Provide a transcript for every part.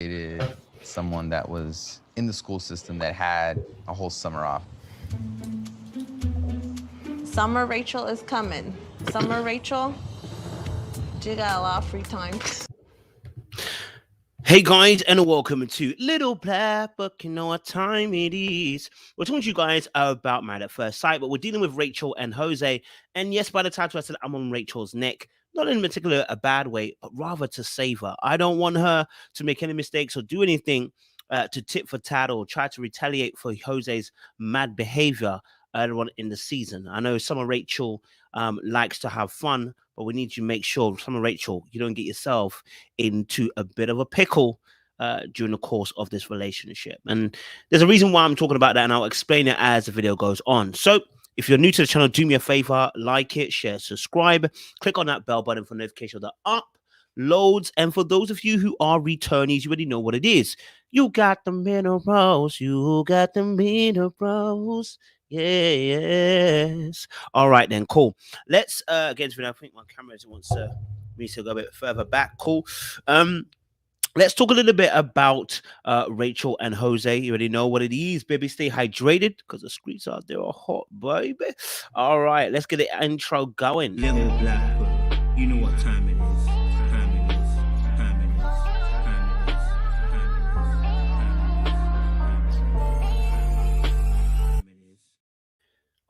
Dated someone that was in the school system that had a whole summer off. Summer Rachel is coming. Summer Rachel, she got a lot of free time. Hey guys, and welcome to Little Black Book. You know what time it is. We're talking to you guys about Married at First Sight, but we're dealing with Rachel and Jose. And yes, by the title, I said I'm on Rachel's neck. Not in particular a bad way, but rather to save her. I don't want her to make any mistakes or do anything to tit for tat or try to retaliate for Jose's mad behavior earlier on in the season. I know some of Rachel likes to have fun, but we need to make sure, some of Rachel, you don't get yourself into a bit of a pickle during the course of this relationship. And there's a reason why I'm talking about that, and I'll explain it as the video goes on. So if you're new to the channel, do me a favor, like it, share, subscribe, click on that bell button for notification of the uploads. And for those of you who are returnees, you already know what it is. You got the minerals, you got the minerals. Yes. All right then, cool. Let's get into it. I think my camera wants me to go a bit further back. Cool. Let's talk a little bit about Rachel and Jose. You already know what it is, baby. Stay hydrated because the streets out there are hot, baby. All right, let's get the intro going. Little Black Book, you know what time it is.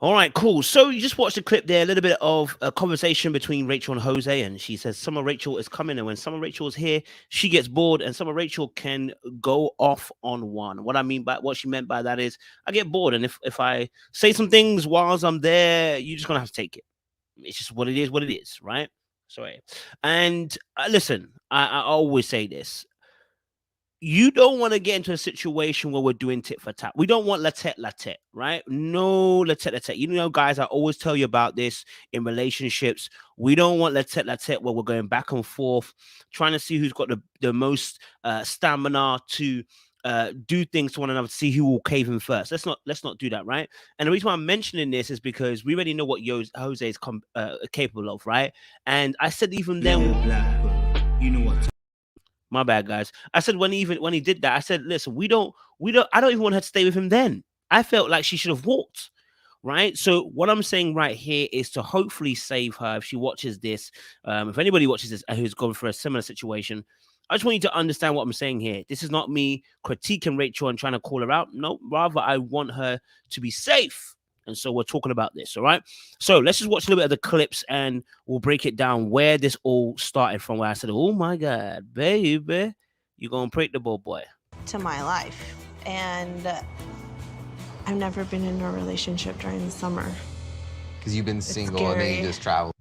All right, cool. So you just watched a clip there, a little bit of a conversation between Rachel and Jose, and she says Summer Rachel is coming, and when Summer Rachel is here, she gets bored, and Summer Rachel can go off on one. What she meant by that is, I get bored, and if I say some things whilst I'm there, you're just gonna have to take it. It's just what it is, right? Sorry. And listen, I always say this. You don't want to get into a situation where we're doing tit for tat. We don't want la tete, right? No la tete. You know, guys, I always tell you about this in relationships. We don't want la tete where we're going back and forth, trying to see who's got the most stamina to do things to one another to see who will cave in first. Let's not do that, right? And the reason why I'm mentioning this is because we already know what Jose is capable of, right? And I said even then, you know what. My bad, guys. I said when he did that, I said, listen, I don't even want her to stay with him then. I felt like she should have walked, right? So what I'm saying right here is to hopefully save her if she watches this. If anybody watches this who's gone through a similar situation, I just want you to understand what I'm saying here. This is not me critiquing Rachel and trying to call her out. No, rather I want her to be safe. And so we're talking about this, all right? So let's just watch a little bit of the clips and we'll break it down where this all started from, where I said, oh my God, baby, you're going to break the ball, boy. To my life. And I've never been in a relationship during the summer. Because you've been single and then you just travel.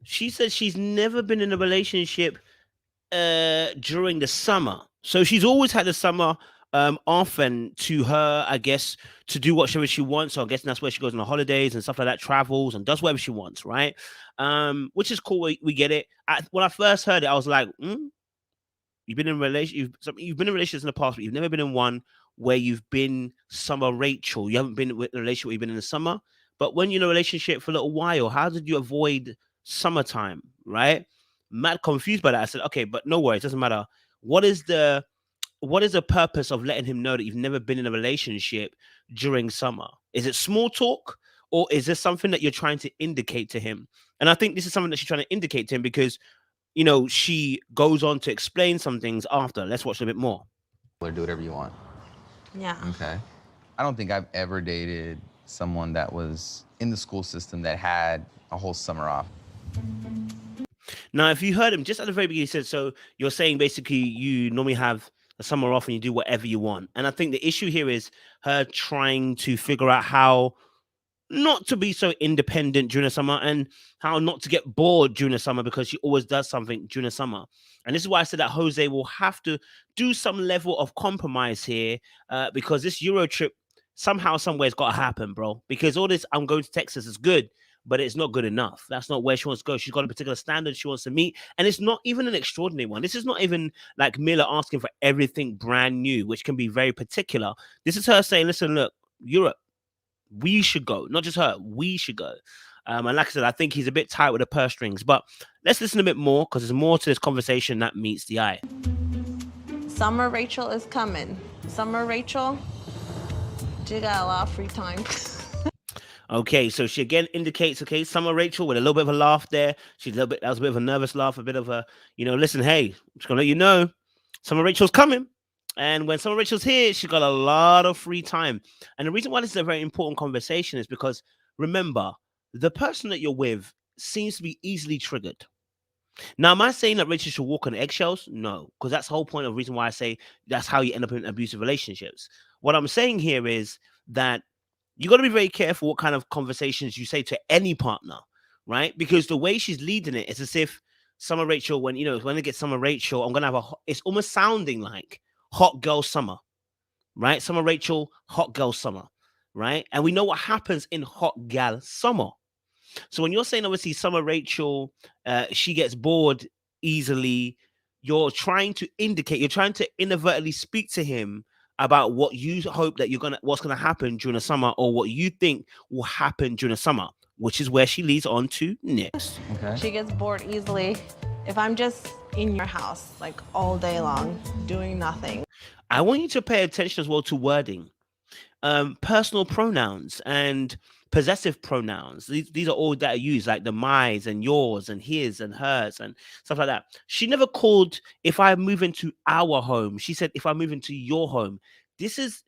She said she's never been in a relationship during the summer. So she's always had a summer often to her, I guess, to do whatever she wants. So I guess that's where she goes on the holidays and stuff like that, travels and does whatever she wants, right? Which is cool. We get it. When I first heard it, I was like, you've been in relationships in the past, but you've never been in one where you've been Summer Rachel. You haven't been in a relationship where you've been in the summer. But when you're in a relationship for a little while, how did you avoid summertime, right? Mad confused by that. I said, okay, but no worries, doesn't matter. What is the purpose of letting him know that you've never been in a relationship during summer? Is it small talk, or is this something that you're trying to indicate to him? And I think this is something that she's trying to indicate to him because, you know, she goes on to explain some things after. Let's watch a bit more. Or do whatever you want. Yeah. Okay. I don't think I've ever dated someone that was in the school system that had a whole summer off. Now, if you heard him just at the very beginning, he said, so you're saying basically you normally have a summer off and you do whatever you want. And I think the issue here is her trying to figure out how not to be so independent during the summer and how not to get bored during the summer because she always does something during the summer. And this is why I said that Jose will have to do some level of compromise here because this Euro trip somehow, somewhere has got to happen, bro. Because all this I'm going to Texas is good, but it's not good enough. That's not where she wants to go. She's got a particular standard she wants to meet, and it's not even an extraordinary one. This is not even like Miller asking for everything brand new, which can be very particular. This is her saying, listen, look, Europe, we should go. Not just her, we should go. And like I said, I think he's a bit tight with the purse strings, but let's listen a bit more because there's more to this conversation that meets the eye. Summer Rachel is coming. Summer Rachel, she got a lot of free time. Okay, so she again indicates, okay, Summer Rachel with a little bit of a laugh there. She's a little bit, that was a bit of a nervous laugh, a bit of a, listen, hey, I'm just gonna let you know, Summer Rachel's coming. And when Summer Rachel's here, she's got a lot of free time. And the reason why this is a very important conversation is because remember, the person that you're with seems to be easily triggered. Now, am I saying that Rachel should walk on eggshells? No, because that's the whole point of the reason why I say that's how you end up in abusive relationships. What I'm saying here is that you got to be very careful what kind of conversations you say to any partner, right? Because the way she's leading it is as if Summer Rachel, when I get Summer Rachel, I'm gonna have it's almost sounding like hot girl summer, right? Summer Rachel, hot girl summer, right? And we know what happens in hot gal summer. So when you're saying obviously Summer Rachel, she gets bored easily, you're trying to inadvertently speak to him about what you hope that what's gonna happen during the summer, or what you think will happen during the summer, which is where she leads on to next. Okay. She gets bored easily. If I'm just in your house like all day long doing nothing. I want you to pay attention as well to wording, personal pronouns and possessive pronouns. These are all that are used, like the my's and yours and his and hers and stuff like that. She never called if I move into our home. She said if I move into your home. This is,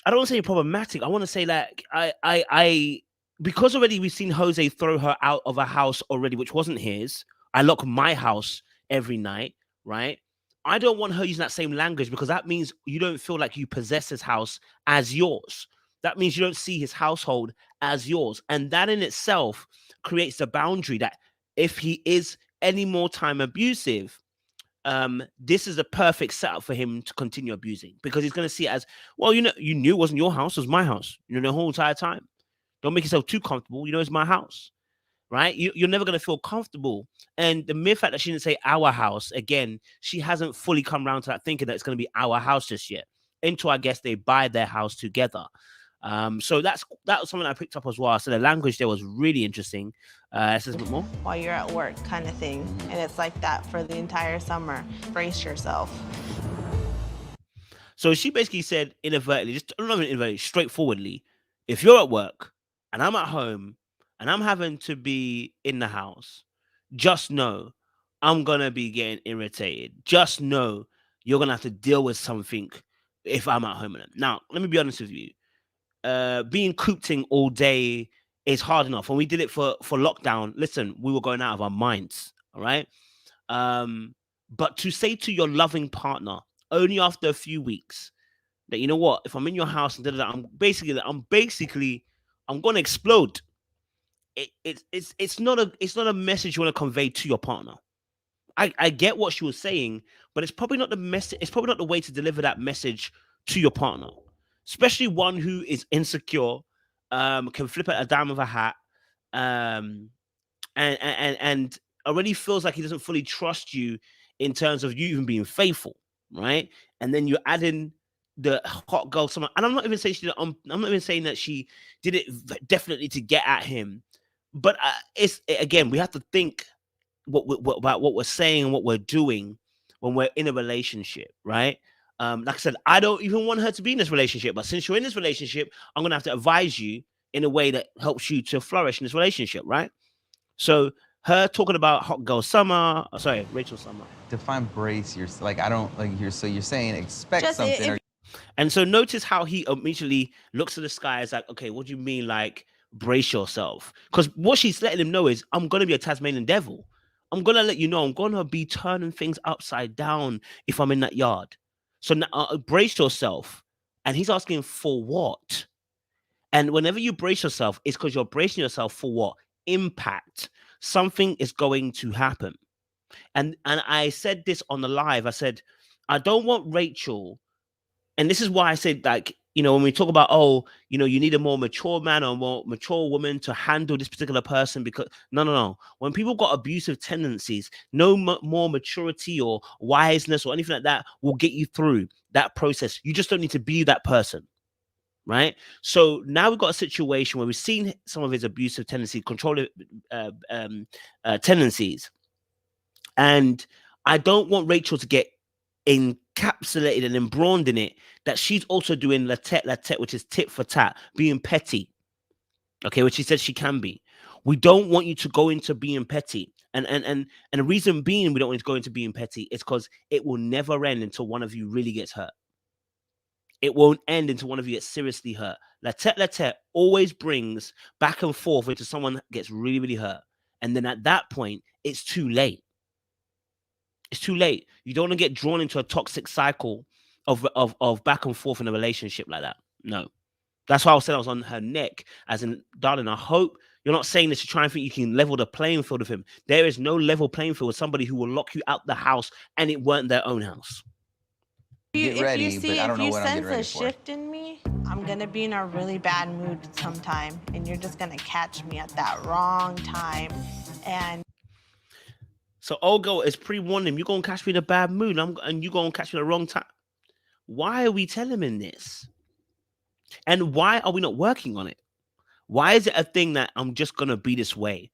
I don't want to say problematic. I want to say like I because already we've seen Jose throw her out of a house already, which wasn't his. I lock my house every night, right? I don't want her using that same language, because that means you don't feel like you possess his house as yours. That means you don't see his household as yours. And that in itself creates the boundary that if he is any more time abusive, this is a perfect setup for him to continue abusing, because he's going to see it as, well, you knew it wasn't your house, it was my house, the whole entire time. Don't make yourself too comfortable. It's my house, right? You're never going to feel comfortable. And the mere fact that she didn't say our house, again, she hasn't fully come around to that thinking that it's going to be our house just yet, until I guess they buy their house together. So that was something I picked up as well. So the language there was really interesting. Says a bit more. While you're at work kind of thing. And it's like that for the entire summer. Brace yourself. So she basically said inadvertently, straightforwardly, if you're at work and I'm at home and I'm having to be in the house, just know I'm going to be getting irritated. Just know you're going to have to deal with something if I'm at home. Now, let me be honest with you. Being cooped in all day is hard enough. When we did it for lockdown, listen, we were going out of our minds, all right? But to say to your loving partner only after a few weeks that, you know what, if I'm in your house and I'm going to explode. It's not a message you want to convey to your partner. I get what she was saying, but it's probably not the message. It's probably not the way to deliver that message to your partner, especially one who is insecure, can flip at a dime of a hat, and already feels like he doesn't fully trust you in terms of you even being faithful, right? And then you add in the hot girl summer, and I'm not even saying that she did it definitely to get at him, but it's, again, we have to think about what we're saying and what we're doing when we're in a relationship, right? Like I said, I don't even want her to be in this relationship, but since you're in this relationship, I'm gonna have to advise you in a way that helps you to flourish in this relationship, right? So her talking about hot girl summer, Rachel summer. Define brace. You're like, I don't like you're. So you're saying expect Just something. And so notice how he immediately looks at the sky as like, okay, what do you mean, like, brace yourself? Because what she's letting him know is, I'm going to be a Tasmanian devil. I'm going to let you know I'm going to be turning things upside down if I'm in that yard. So now, brace yourself. And he's asking for what? And whenever you brace yourself, it's because you're bracing yourself for what? Impact. Something is going to happen. And I said this on the live. I said, I don't want Rachel. And this is why I said, like, when we talk about, you need a more mature man or a more mature woman to handle this particular person, because no. When people got abusive tendencies, no more maturity or wiseness or anything like that will get you through that process. You just don't need to be that person, right? So now we've got a situation where we've seen some of his abusive tendencies, controlling tendencies. And I don't want Rachel to get encapsulated and embrowned in it that she's also doing la tete, which is tit for tat, being petty. Okay, which she said she can be. We don't want you to go into being petty. And the reason being we don't want you to go into being petty is because it will never end until one of you really gets hurt. It won't end until one of you gets seriously hurt. La tete always brings back and forth until someone gets really, really hurt. And then at that point, it's too late. It's too late. You don't want to get drawn into a toxic cycle of back and forth in a relationship like that. No. That's why I said I was on her neck, as in, darling, I hope you're not saying this to try and think you can level the playing field with him. There is no level playing field with somebody who will lock you out the house and it weren't their own house. Get ready, but I don't know what I'm getting ready If you sense a for. shift in me, I'm gonna be in a really bad mood sometime, and you're just gonna catch me at that wrong time. And so old girl is pre-warning him, you're gonna catch me in a bad mood, and you're gonna catch me at the wrong time. Why are we telling him this? And why are we not working on it? Why is it a thing that I'm just gonna be this way?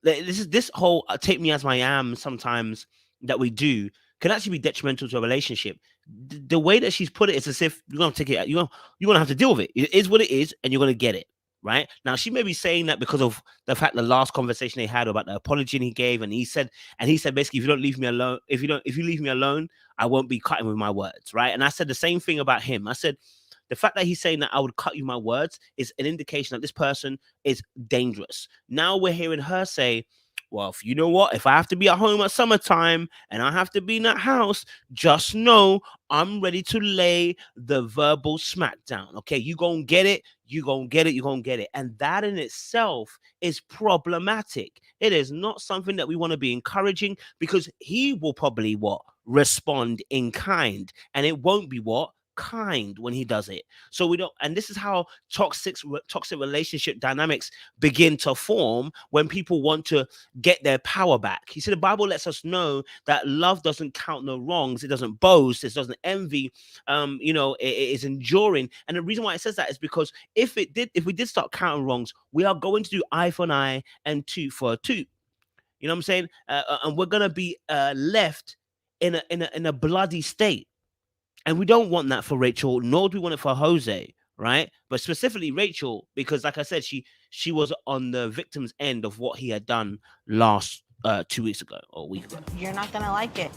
This whole take me as I am sometimes that we do can actually be detrimental to a relationship. The way that she's put it is as if you're gonna take it, you're gonna have to deal with it. It is what it is, and you're gonna get it. Right now, she may be saying that because of the fact the last conversation they had about the apology he gave, and he said basically, if you don't leave me alone, if you leave me alone, I won't be cutting with my words, right? And I said the same thing about him. I said the fact that he's saying that I would cut you my words is an indication that this person is dangerous. Now we're hearing her say, well, if you know what, if I have to be at home at summertime and I have to be in that house, just know I'm ready to lay the verbal smackdown. Okay, you gonna get it, you gonna get it, you gonna get it. And that in itself is problematic. It is not something that we want to be encouraging, because he will probably respond in kind, and it won't be kind when he does it. So we don't, and this is how toxic relationship dynamics begin to form when people want to get their power back. You see, the Bible lets us know that love doesn't count no wrongs, it doesn't boast, it doesn't envy, it is enduring. And the reason why it says that is because if we did start counting wrongs, we are going to do eye for an eye and tooth for a tooth. You know what I'm saying? And we're gonna be left in a bloody state. And we don't want that for Rachel, nor do we want it for Jose, right? But specifically Rachel, because like I said, she was on the victim's end of what he had done last 2 weeks ago or a week ago. you're not gonna like it.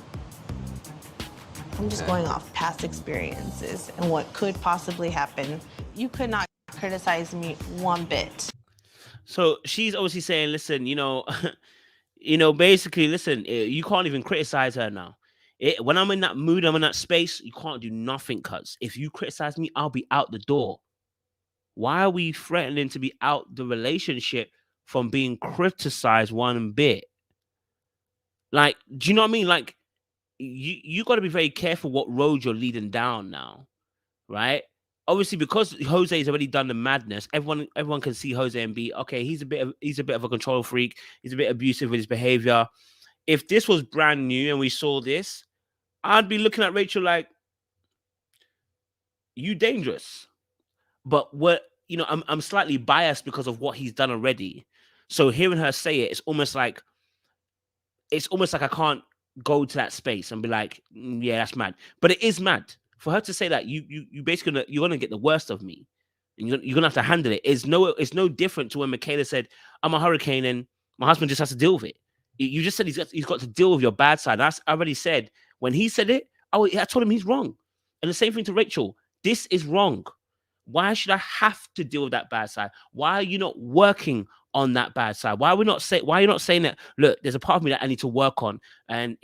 I'm just going off past experiences and what could possibly happen. You could not criticize me one bit. So she's obviously saying, listen, basically, listen, you can't even criticize her now. When I'm in that mood, I'm in that space, you can't do nothing, cuz if you criticize me, I'll be out the door. Why are we threatening to be out the relationship from being criticized one bit? Like, do you know what I mean? Like, you got to be very careful what road you're leading down now, right? Obviously, because Jose has already done the madness, everyone can see Jose and be, okay, he's a bit of a control freak. He's a bit abusive with his behavior. If this was brand new and we saw this, I'd be looking at Rachel like, you dangerous. But I'm slightly biased because of what he's done already. So hearing her say it, it's almost like I can't go to that space and be like, yeah, that's mad. But it is mad for her to say that you basically you're gonna get the worst of me, and you're gonna have to handle it. It's no different to when Michaela said, I'm a hurricane and my husband just has to deal with it. You just said he's got to deal with your bad side. I already said when he said it, I told him he's wrong. And the same thing to Rachel. This is wrong. Why should I have to deal with that bad side? Why are you not working on that bad side? Why are you not saying that, look, there's a part of me that I need to work on, and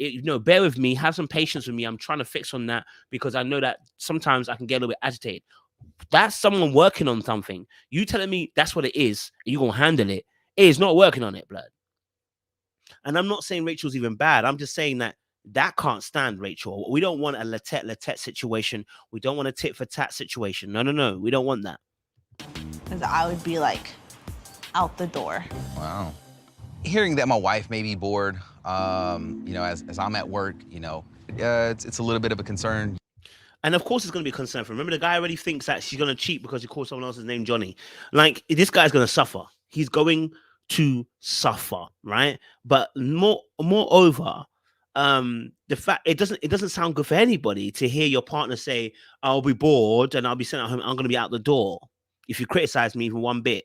bear with me, have some patience with me. I'm trying to fix on that because I know that sometimes I can get a little bit agitated. That's someone working on something. You telling me that's what it is, and you're gonna handle it. It is not working on it, blood. And I'm not saying Rachel's even bad. I'm just saying that can't stand, Rachel. We don't want a la tete situation. We don't want a tit for tat situation. No. We don't want that. Because I would be like out the door. Wow. Hearing that my wife may be bored, as I'm at work, it's a little bit of a concern. And of course, it's going to be a concern for him. Remember, the guy already thinks that she's going to cheat because he called someone else's name Johnny. Like, this guy's going to suffer. He's going to suffer, right? But moreover, the fact it doesn't sound good for anybody to hear your partner say, I'll be bored and I'll be sent at home, I'm gonna be out the door if you criticize me even one bit.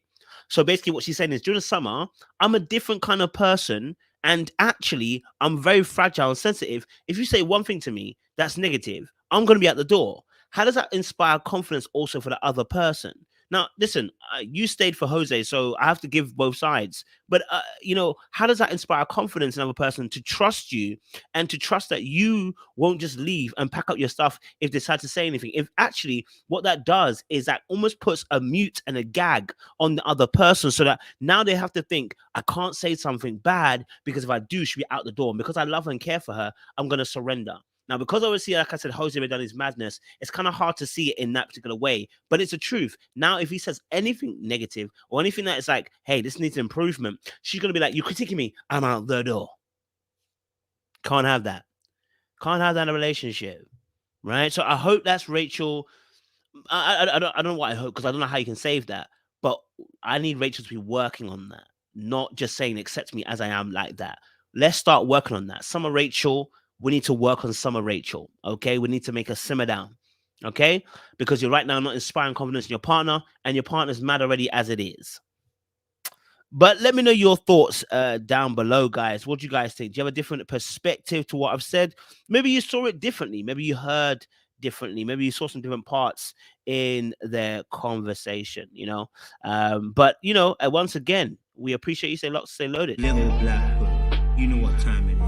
So basically what she's saying is during the summer, I'm a different kind of person. And actually, I'm very fragile and sensitive. If you say one thing to me that's negative, I'm going to be at the door. How does that inspire confidence also for the other person? Now, listen, you stayed for Jose, so I have to give both sides. But, how does that inspire confidence in another person to trust you and to trust that you won't just leave and pack up your stuff if they decide to say anything? If actually what that does is that almost puts a mute and a gag on the other person so that now they have to think, I can't say something bad because if I do, she'll be out the door. And because I love her and care for her, I'm going to surrender. Now, because obviously, like I said, Jose may have done his madness, it's kind of hard to see it in that particular way, but it's the truth. Now, if he says anything negative or anything that is like, hey, this needs improvement, she's going to be like, you're critiquing me, I'm out the door. Can't have that. Can't have that in a relationship, right? So I hope that's Rachel. I don't know what I hope, because I don't know how you can save that, but I need Rachel to be working on that, not just saying accept me as I am like that. Let's start working on that. Summer Rachel, we need to work on Summer Rachel, okay? We need to make her simmer down, okay? Because you're right now not inspiring confidence in your partner, and your partner's mad already as it is. But let me know your thoughts down below, guys. What do you guys think? Do you have a different perspective to what I've said? Maybe you saw it differently. Maybe you heard differently. Maybe you saw some different parts in their conversation, But, once again, we appreciate you. Say lots, stay loaded. Little black book, you know what time it is.